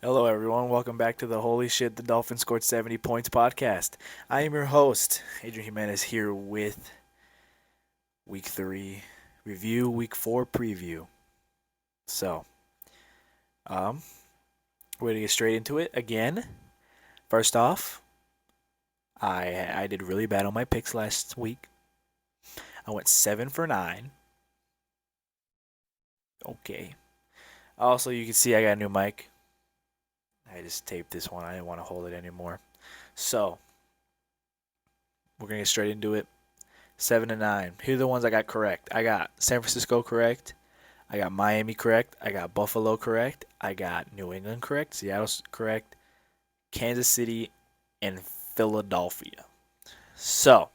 Hello, everyone. Welcome back to the Holy Shit, the Dolphins Scored 70 Points podcast. I am your host, Adrian Jimenez, here with Week 3 review, Week 4 preview. So, um, we're going to get straight into it again. First off, I did really bad on my picks last week. I went 7 for 9. Okay. Also, you can see I got a new mic. I just taped this one. I didn't want to hold it anymore. So, we're going to get straight into it. 7 and 9. Here are the ones I got correct. I got San Francisco correct. I got Miami correct. I got Buffalo correct. I got New England correct. Seattle's correct. Kansas City and Philadelphia. So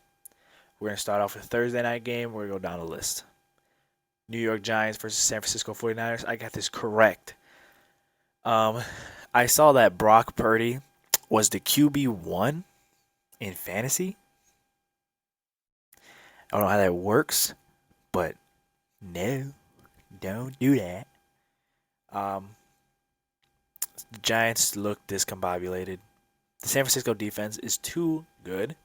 we're gonna start off with a Thursday night game. We're gonna go down the list. New York Giants versus San Francisco 49ers. I got this correct. Um, I saw that Brock Purdy was the QB1 in fantasy. I don't know how that works, but no, don't do that. Um, the Giants look discombobulated. The San Francisco defense is too good,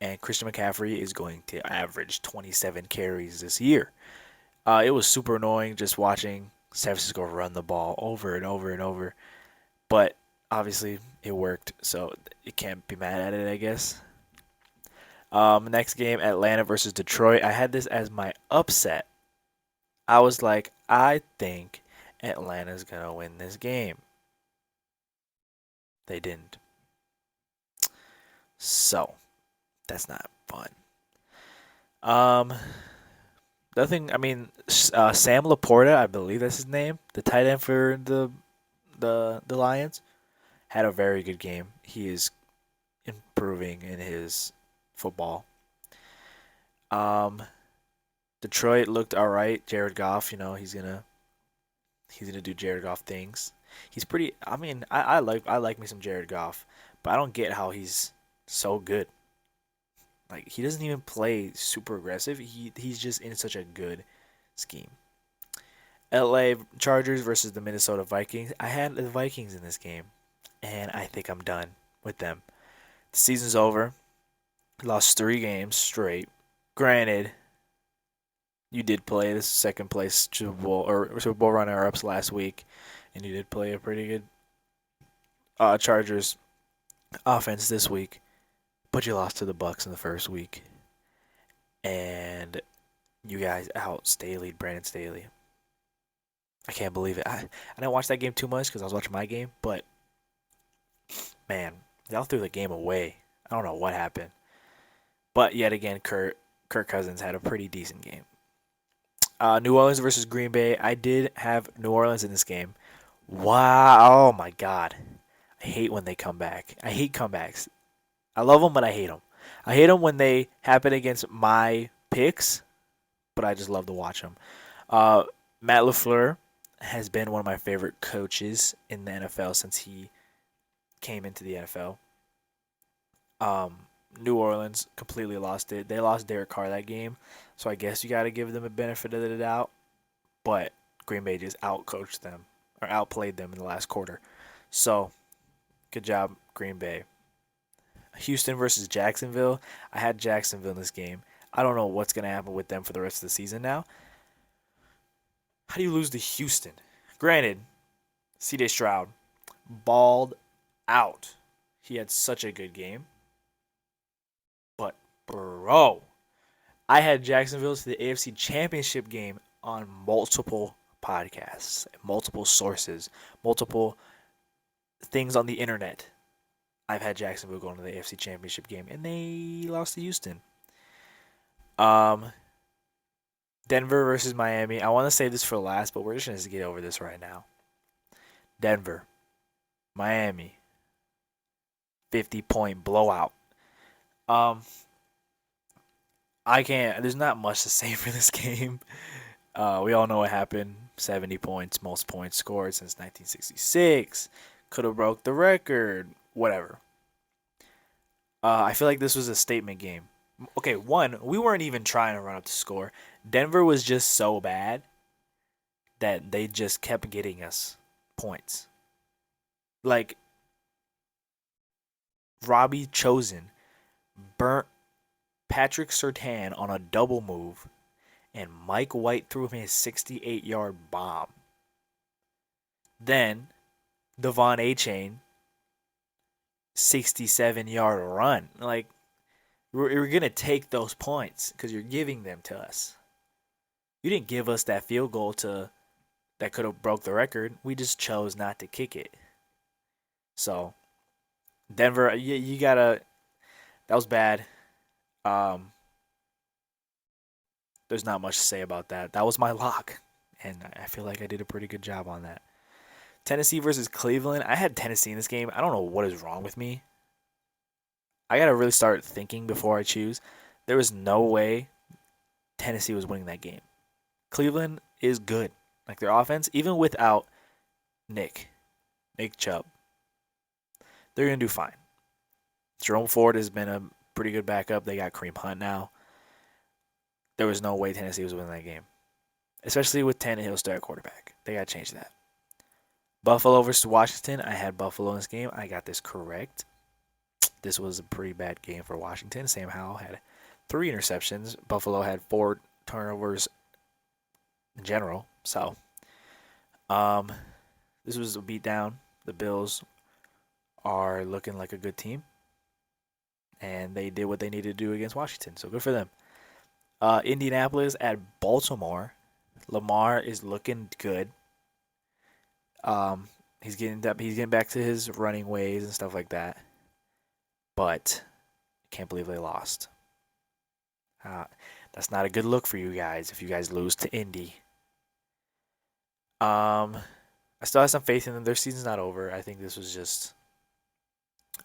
and Christian McCaffrey is going to average 27 carries this year. It was super annoying just watching San Francisco run the ball over and over and over, but obviously it worked, so you can't be mad at it, I guess. Next game, Atlanta versus Detroit. I had this as my upset. I was like, I think Atlanta's gonna win this game. They didn't. So that's not fun. Um, Nothing. I mean, Sam Laporta, I believe that's his name, the tight end for the Lions, had a very good game. He is improving in his football. Um, Detroit looked all right. Jared Goff, he's gonna do Jared Goff things. He's pretty. I mean, I like me some Jared Goff, but I don't get how he's so good. Like he doesn't even play super aggressive. He's just in such a good scheme. LA Chargers versus the Minnesota Vikings. I had the Vikings in this game, and I think I'm done with them. The season's over. Lost 3 games straight. Granted, you did play the second place Super Bowl or Super Bowl runner ups last week, and you did play a pretty good Chargers offense this week, but you lost to the Bucks in the first week, and you guys out Staley, Brandon Staley. I can't believe it. I didn't watch that game too much because I was watching my game, but man, y'all threw the game away. I don't know what happened. But yet again, Kirk Cousins had a pretty decent game. New Orleans versus Green Bay. I did have New Orleans in this game. Wow. Oh my God. I hate when they come back. I hate comebacks. I love them, but I hate them. I hate them when they happen against my picks, but I just love to watch them. Uh, Matt LaFleur has been one of my favorite coaches in the NFL since he came into the NFL. Um, New Orleans completely lost it. They lost Derek Carr that game, so I guess you got to give them a benefit of the doubt. But Green Bay just outcoached them or outplayed them in the last quarter. So good job, Green Bay. Houston versus Jacksonville. I had Jacksonville in this game. I don't know what's gonna happen with them for the rest of the season now. How do you lose to Houston? Granted, C.J. Stroud balled out. He had such a good game. But, bro, I had Jacksonville to the AFC Championship game on multiple podcasts, multiple sources, multiple things on the internet. I've had Jacksonville going to the AFC Championship game, and they lost to Houston. Um, Denver versus Miami. I want to save this for last, but we're just going to get over this right now. Denver, Miami, 50-point blowout. Um, I can't. There's not much to say for this game. We all know what happened. 70 points, most points scored since 1966. Could have broke the record. Whatever. I feel like this was a statement game. Okay, one, we weren't even trying to run up the score. Denver was just so bad that they just kept getting us points. Like, Robbie Chosen burnt Patrick Surtain on a double move, and Mike White threw him his 68-yard bomb. Then Devon Achane 67-yard run. Like, we're going to take those points because you're giving them to us. You didn't give us that field goal that could have broke the record. We just chose not to kick it. So, Denver, you got to – that was bad. There's not much to say about that. That was my lock, and I feel like I did a pretty good job on that. Tennessee versus Cleveland. I had Tennessee in this game. I don't know what is wrong with me. I got to really start thinking before I choose. There was no way Tennessee was winning that game. Cleveland is good. Like, their offense, even without Nick Chubb, they're going to do fine. Jerome Ford has been a pretty good backup. They got Kareem Hunt now. There was no way Tennessee was winning that game, especially with Tannehill still at quarterback. They got to change that. Buffalo versus Washington. I had Buffalo in this game. I got this correct. This was a pretty bad game for Washington. Sam Howell had 3 interceptions. Buffalo had 4 turnovers in general. So, this was a beatdown. The Bills are looking like a good team, and they did what they needed to do against Washington. So good for them. Indianapolis at Baltimore. Lamar is looking good. He's getting back to his running ways and stuff like that. But I can't believe they lost. That's not a good look for you guys if you guys lose to Indy. I still have some faith in them. Their season's not over. I think this was just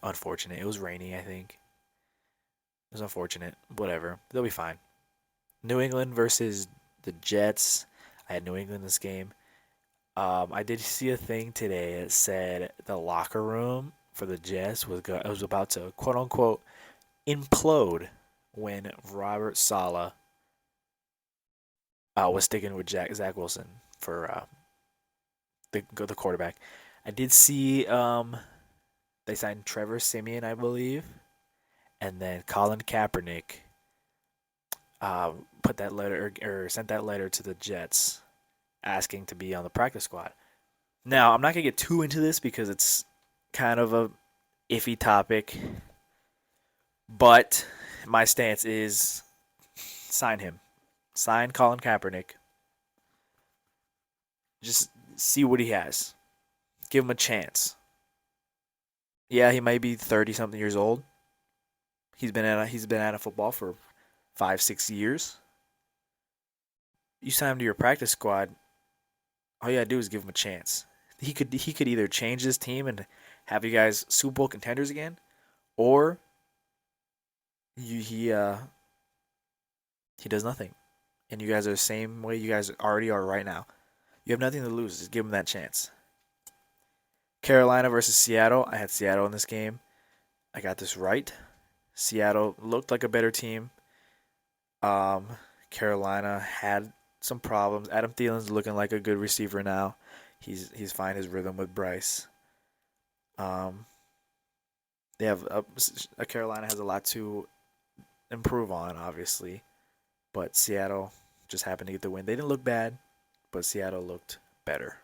unfortunate. It was rainy, I think. It was unfortunate. Whatever. They'll be fine. New England versus the Jets. I had New England in this game. I did see a thing today that said the locker room for the Jets was about to, quote unquote, implode when Robert Saleh was sticking with Zach Wilson for the quarterback. I did see they signed Trevor Siemian, I believe, and then Colin Kaepernick put that letter or sent that letter to the Jets asking to be on the practice squad. Now, I'm not going to get too into this because it's kind of a iffy topic, but my stance is sign him. Sign Colin Kaepernick. Just see what he has. Give him a chance. Yeah, he might be 30-something years old. He's been out of football for 5-6 years. You sign him to your practice squad. All you gotta do is give him a chance. He could either change this team and have you guys Super Bowl contenders again, or he does nothing, and you guys are the same way you guys already are right now. You have nothing to lose. Just give him that chance. Carolina versus Seattle. I had Seattle in this game. I got this right. Seattle looked like a better team. Carolina had some problems. Adam Thielen's looking like a good receiver now. He's finding his rhythm with Bryce. They have Carolina has a lot to improve on, obviously, but Seattle just happened to get the win. They didn't look bad, but Seattle looked better.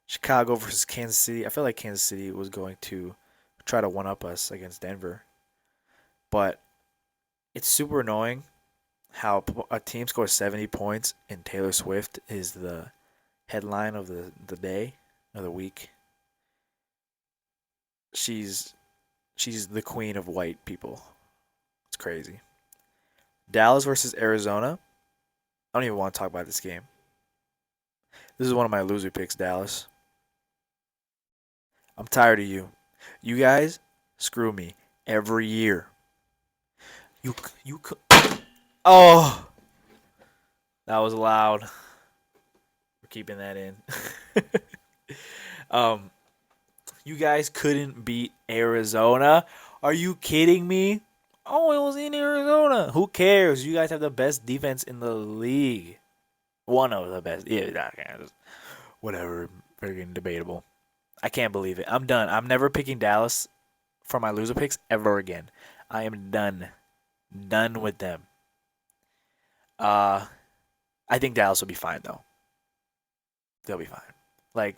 Chicago versus Kansas City. I feel like Kansas City was going to try to one-up us against Denver, but it's super annoying how a team scores 70 points and Taylor Swift is the headline of the day, of the week. She's the queen of white people. It's crazy. Dallas versus Arizona. I don't even want to talk about this game. This is one of my loser picks, Dallas. I'm tired of you. You guys screw me every year. Oh, that was loud. We're keeping that in. You guys couldn't beat Arizona. Are you kidding me? Oh, it was in Arizona. Who cares? You guys have the best defense in the league. One of the best. Yeah, whatever. Very debatable. I can't believe it. I'm done. I'm never picking Dallas for my loser picks ever again. I am done. Done with them. Uh, I think Dallas will be fine though. They'll be fine. Like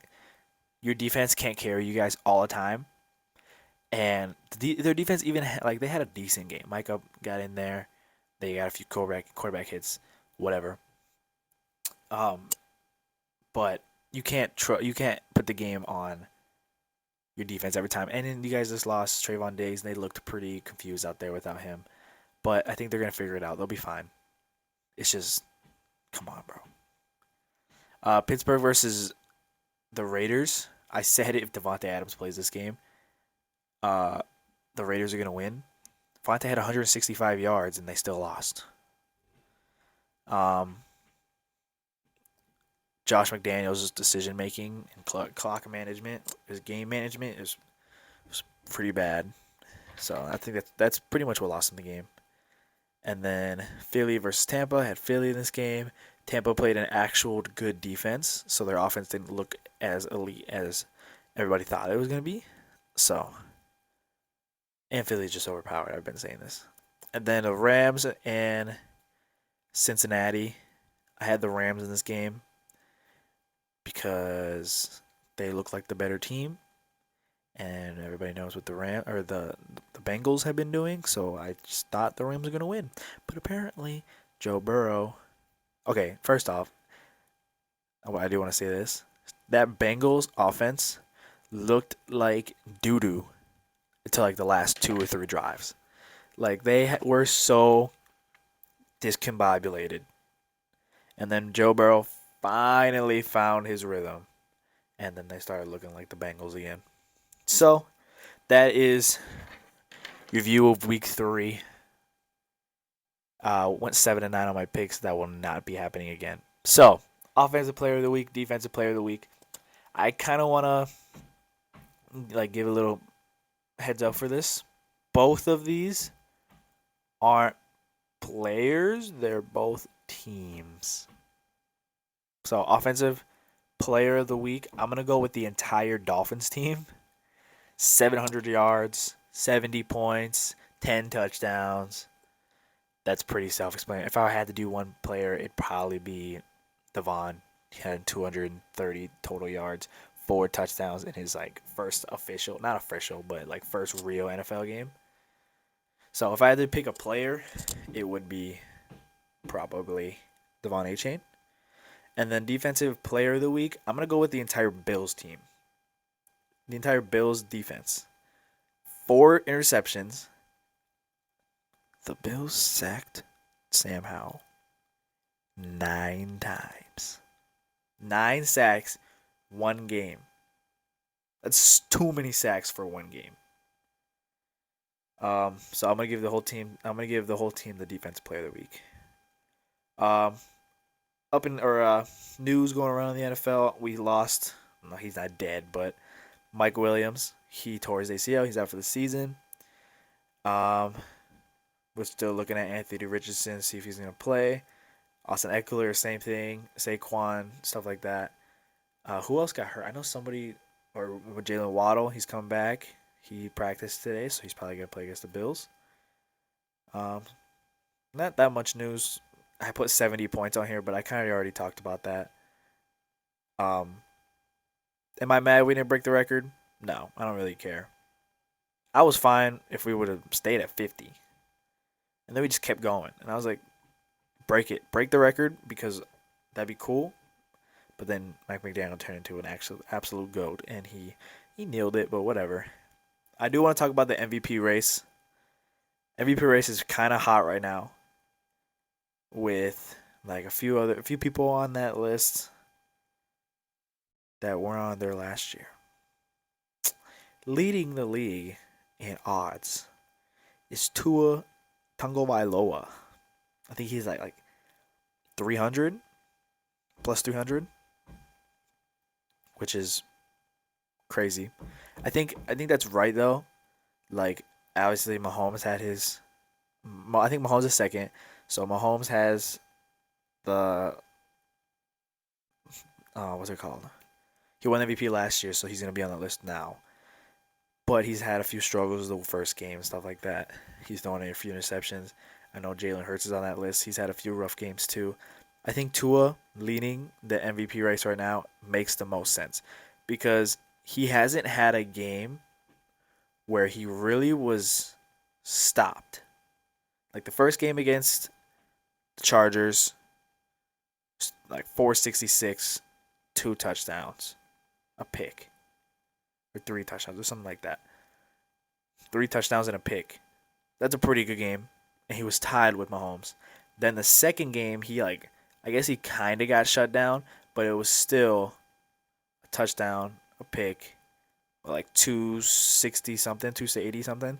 your defense can't carry you guys all the time, and their defense even like they had a decent game. Micah got in there. They got a few quarterback hits, whatever. Um, but you can't put the game on your defense every time. And then you guys just lost Trayvon Diggs, and they looked pretty confused out there without him. But I think they're gonna figure it out. They'll be fine. It's just come on, bro. Pittsburgh versus the Raiders. I said if Devontae Adams plays this game, uh, the Raiders are gonna win. Devontae had 165 yards and they still lost. Um, Josh McDaniels' decision making and clock management, his game management was pretty bad. So I think that's pretty much what lost him the game. And then Philly versus Tampa had Philly in this game. Tampa played an actual good defense, so their offense didn't look as elite as everybody thought it was going to be. So, and Philly's just overpowered. I've been saying this. And then the Rams and Cincinnati. I had the Rams in this game because they look like the better team, and everybody knows what the Bengals have been doing. So I just thought the Rams were going to win, but apparently Joe Burrow. Okay, first off, I do want to say this: that Bengals offense looked like doo doo until like the last 2 or 3 drives. Like they were so discombobulated, and then Joe Burrow finally found his rhythm, and then they started looking like the Bengals again. So that is review of week 3. Went 7-9 on my picks. That will not be happening again. So offensive player of the week, defensive player of the week. I kind of want to like give a little heads up for this. Both of these aren't players; they're both teams. So offensive player of the week, I'm gonna go with the entire Dolphins team. 700 yards, 70 points, 10 touchdowns. That's pretty self-explanatory. If I had to do one player, it'd probably be Devon. He had 230 total yards, 4 touchdowns in his like first official, not official, but like first real NFL game. So if I had to pick a player, it would be probably Devon A-Chain. And then defensive player of the week, I'm gonna go with the entire Bills team. The entire Bills defense. 4 interceptions. The Bills sacked Sam Howell 9 times. 9 sacks, 1 game. That's too many sacks for 1 game. So I'm gonna give the whole team. The defensive player of the week. Um, news going around in the NFL, we lost. No, he's not dead, but Mike Williams, he tore his ACL. He's out for the season. We're still looking at Anthony Richardson, see if he's gonna play. Austin Eckler, same thing. Saquon, stuff like that. Who else got hurt? I know somebody, or Jalen Waddle. He's come back. He practiced today, so he's probably gonna play against the Bills. Not that much news. I put 70 points on here, but I kind of already talked about that. Am I mad we didn't break the record? No, I don't really care. I was fine if we would have stayed at 50. And then we just kept going. And I was like, break it. Break the record because that'd be cool. But then Mike McDaniel turned into an absolute GOAT. And he nailed it, but whatever. I do want to talk about the MVP race. MVP race is kind of hot right now. With like a few people on that list that were on there last year. Leading the league in odds is Tua Tagovailoa. I think he's like 300 plus 300, which is crazy. I think that's right though. Like obviously Mahomes had his. I think Mahomes is second. So Mahomes has the what's it called? He won MVP last year, so he's gonna be on the list now. But he's had a few struggles the first game and stuff like that. He's throwing a few interceptions. I know Jalen Hurts is on that list. He's had a few rough games too. I think Tua leading the MVP race right now makes the most sense because he hasn't had a game where he really was stopped. Like the first game against the Chargers, like 466, 2 touchdowns, a pick, or 3 touchdowns, or something like that. 3 touchdowns and a pick. That's a pretty good game. And he was tied with Mahomes. Then the second game, I guess he kind of got shut down, but it was still a touchdown, a pick, like 260 something, 280 something.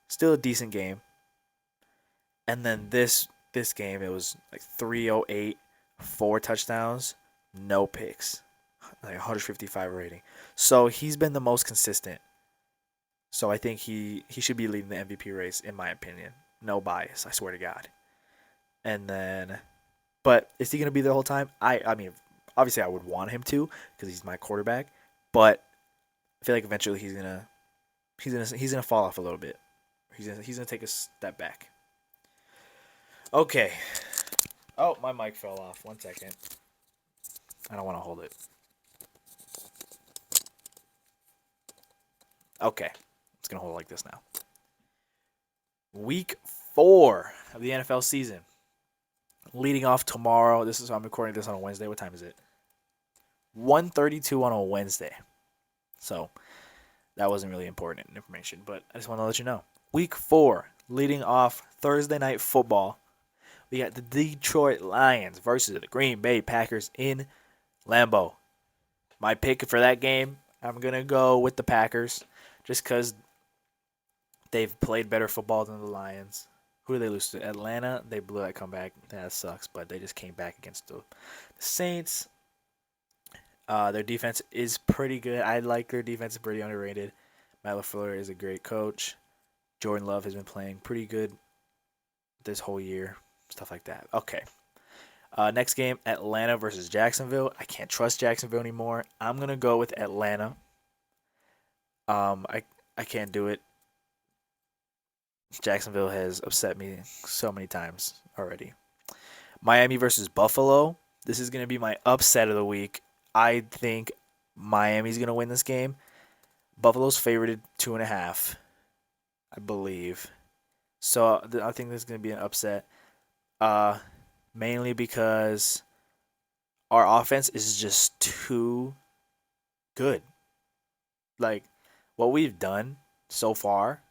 Still a decent game. And then this game, it was like 308, 4 touchdowns, no picks, like 155 rating. So he's been the most consistent. So I think he should be leading the MVP race, in my opinion. No bias, I swear to God. And then, but is he gonna be there the whole time? I mean, obviously I would want him to because he's my quarterback. But I feel like eventually he's gonna fall off a little bit. He's gonna take a step back. Okay. Oh, my mic fell off. 1 second. I don't want to hold it. Okay. It's gonna hold it like this now. Week 4 of the NFL season. Leading off tomorrow. I'm recording this on a Wednesday. What time is it? 1:32 on a Wednesday. So that wasn't really important information, but I just want to let you know. Week 4, leading off Thursday night football. We got the Detroit Lions versus the Green Bay Packers in Lambeau. My pick for that game, I'm going to go with the Packers just because they've played better football than the Lions. Who did they lose to? Atlanta. They blew that comeback. That sucks, but they just came back against the Saints. Their defense is pretty good. I like their defense. It's pretty underrated. Matt LaFleur is a great coach. Jordan Love has been playing pretty good this whole year. Stuff like that. Okay. Next game, Atlanta versus Jacksonville. I can't trust Jacksonville anymore. I'm going to go with Atlanta. I can't do it. Jacksonville has upset me so many times already. Miami versus Buffalo. This is going to be my upset of the week. I think Miami's going to win this game. Buffalo's favorited 2.5, I believe. So I think this is going to be an upset. Mainly because our offense is just too good. Like, what we've done so far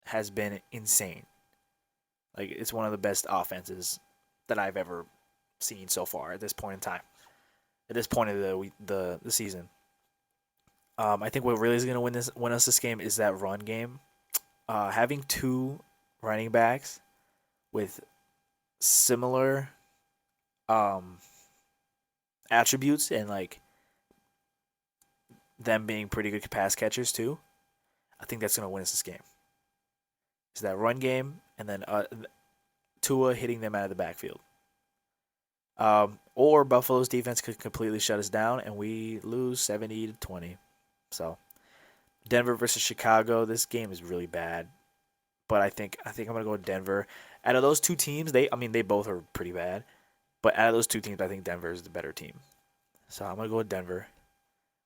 has been insane. Like, it's one of the best offenses that I've ever seen so far at this point in time. At this point of the season. I think what really is going to win us this game is that run game. Having 2 running backs with similar attributes and like them being pretty good pass catchers too. I think that's gonna win us this game. Is that run game and then Tua hitting them out of the backfield. Or Buffalo's defense could completely shut us down and we lose 70-20. So Denver versus Chicago. This game is really bad, but I think I'm gonna go with Denver. Out of those 2 teams, they both are pretty bad, but out of those 2 teams, I think Denver is the better team. So I'm gonna go with Denver.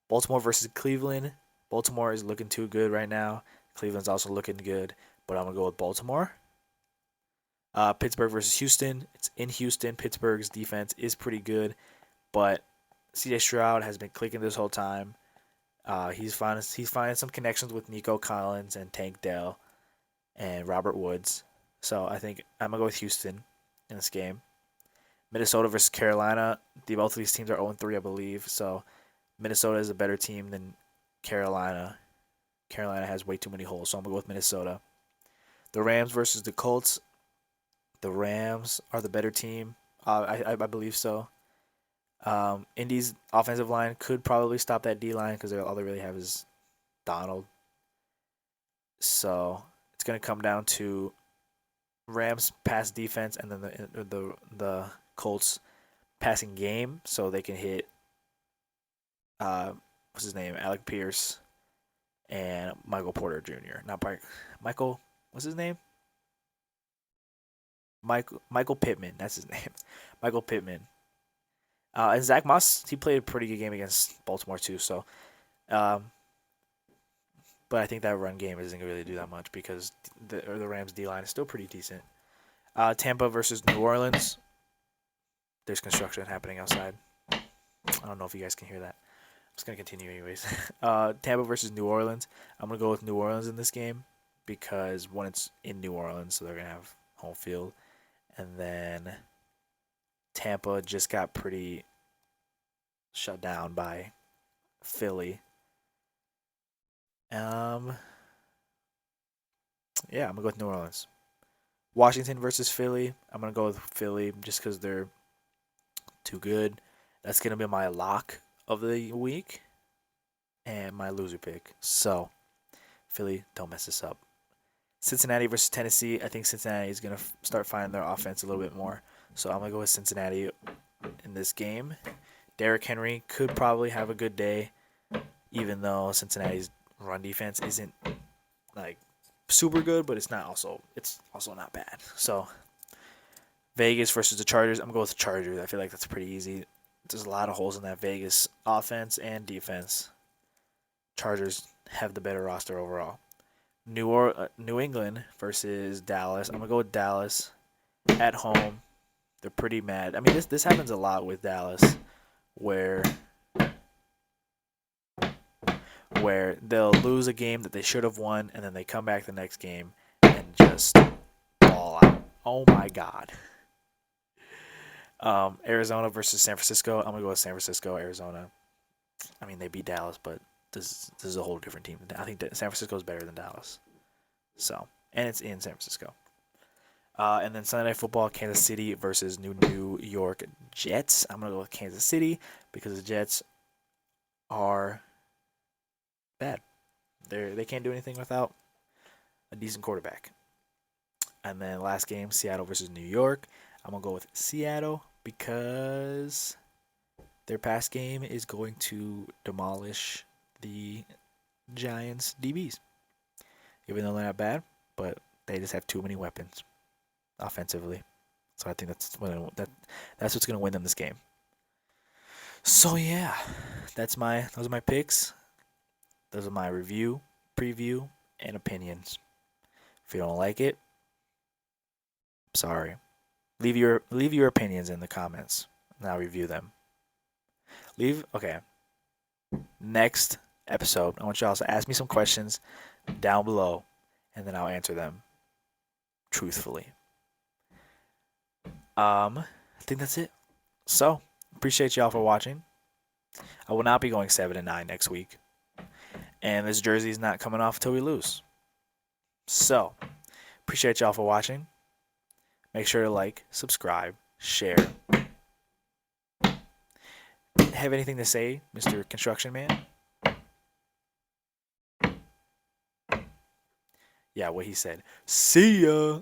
Baltimore versus Cleveland. Baltimore is looking too good right now. Cleveland's also looking good, but I'm gonna go with Baltimore. Pittsburgh versus Houston. It's in Houston. Pittsburgh's defense is pretty good, but C.J. Stroud has been clicking this whole time. He's finding some connections with Nico Collins and Tank Dell and Robert Woods. So I think I'm gonna go with Houston in this game. Minnesota versus Carolina. Both of these teams are 0-3, I believe. So Minnesota is a better team than Carolina. Carolina has way too many holes, so I'm gonna go with Minnesota. The Rams versus the Colts. The Rams are the better team. I believe so. Indy's offensive line could probably stop that D line because all they really have is Donald. So it's gonna come down to Rams pass defense and then the Colts passing game, so they can hit uh, what's his name? Alec Pierce and Michael Porter Jr. Not Michael. What's his name? Michael Pittman. That's his name. Michael Pittman. And Zach Moss, he played a pretty good game against Baltimore too. So, um, but I think that run game isn't going to really do that much because the Rams D line is still pretty decent. Tampa versus New Orleans. There's construction happening outside. I don't know if you guys can hear that. I'm just gonna continue anyways. Tampa versus New Orleans. I'm gonna go with New Orleans in this game because one, it's in New Orleans, so they're gonna have home field, and then Tampa just got pretty shut down by Philly. Yeah, I'm gonna go with New Orleans. Washington versus Philly. I'm gonna go with Philly just because they're too good. That's gonna be my lock of the week and my loser pick. So, Philly, don't mess this up. Cincinnati versus Tennessee. I think Cincinnati is gonna start finding their offense a little bit more. So I'm gonna go with Cincinnati in this game. Derrick Henry could probably have a good day, even though Cincinnati's run defense isn't like super good, but it's also not bad. So Vegas versus the Chargers. I'm going to go with the Chargers. I feel like that's pretty easy. There's a lot of holes in that Vegas offense and defense. Chargers have the better roster overall. New England versus Dallas. I'm gonna go with Dallas at home. They're pretty mad. I mean, this happens a lot with Dallas, where they'll lose a game that they should have won, and then they come back the next game and just ball out. Oh my God. Arizona versus San Francisco. I'm gonna go with San Francisco. Arizona. I mean, they beat Dallas, but this is a whole different team. I think that San Francisco is better than Dallas. So, and it's in San Francisco. And then Sunday Night Football, Kansas City versus New York Jets. I'm gonna go with Kansas City because the Jets are bad. They can't do anything without a decent quarterback. And then last game, Seattle versus New York. I'm gonna go with Seattle because their pass game is going to demolish the Giants DBs. Even though they're not bad, but they just have too many weapons offensively. So I think that's what's gonna win them this game. So yeah, those are my picks. Those are my review, preview, and opinions. If you don't like it, sorry. Leave your opinions in the comments, and I'll review them. Okay. Next episode, I want y'all to ask me some questions down below, and then I'll answer them truthfully. I think that's it. So, appreciate y'all for watching. I will not be going 7-9 next week. And this jersey is not coming off until we lose. So, appreciate y'all for watching. Make sure to like, subscribe, share. Have anything to say, Mr. Construction Man? Yeah, what he said. See ya!